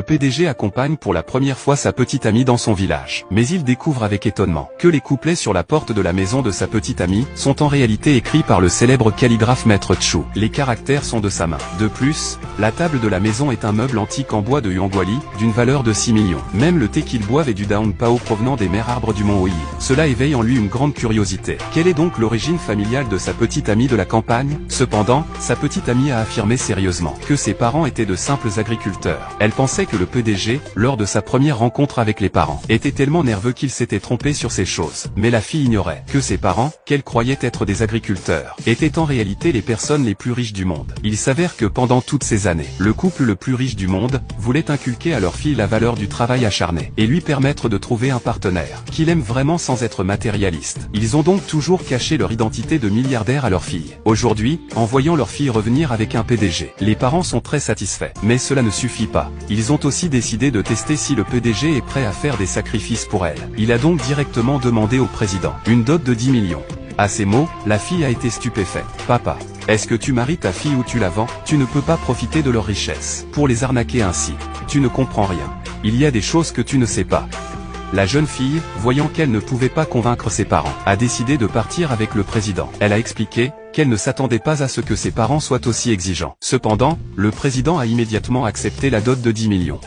Le PDG accompagne pour la première fois sa petite amie dans son village. Mais il découvre avec étonnement que les couplets sur la porte de la maison de sa petite amie sont en réalité écrits par le célèbre calligraphe Maître Chu. Les caractères sont de sa main. De plus, la table de la maison est un meuble antique en bois de Yuanguoli, d'une valeur de 6 millions. Même le thé qu'ils boivent est du Daun Pao provenant des mers arbres du mont Oyi. Cela éveille en lui une grande curiosité. Quelle est donc l'origine familiale de sa petite amie de la campagne? Cependant, sa petite amie a affirmé sérieusement que ses parents étaient de simples agriculteurs. Elle pensait que le PDG, lors de sa première rencontre avec les parents, était tellement nerveux qu'il s'était trompé sur ces choses. Mais la fille ignorait que ses parents, qu'elle croyait être des agriculteurs, étaient en réalité les personnes les plus riches du monde. Il s'avère que pendant toutes ces années, le couple le plus riche du monde voulait inculquer à leur fille la valeur du travail acharné et lui permettre de trouver un partenaire qu'il aime vraiment sans être matérialiste. Ils ont donc toujours caché leur identité de milliardaire à leur fille. Aujourd'hui, en voyant leur fille revenir avec un PDG, les parents sont très satisfaits. Mais cela ne suffit pas. Ils ont aussi décidé de tester si le PDG est prêt à faire des sacrifices pour elle. Il a donc directement demandé au président une dot de 10 millions. À ces mots, la fille a été stupéfaite. « Papa, est-ce que tu maries ta fille ou tu la vends? Tu ne peux pas profiter de leur richesse pour les arnaquer ainsi. Tu ne comprends rien. Il y a des choses que tu ne sais pas. » La jeune fille, voyant qu'elle ne pouvait pas convaincre ses parents, a décidé de partir avec le président. Elle a expliqué qu'elle ne s'attendait pas à ce que ses parents soient aussi exigeants. Cependant, le président a immédiatement accepté la dot de 10 millions.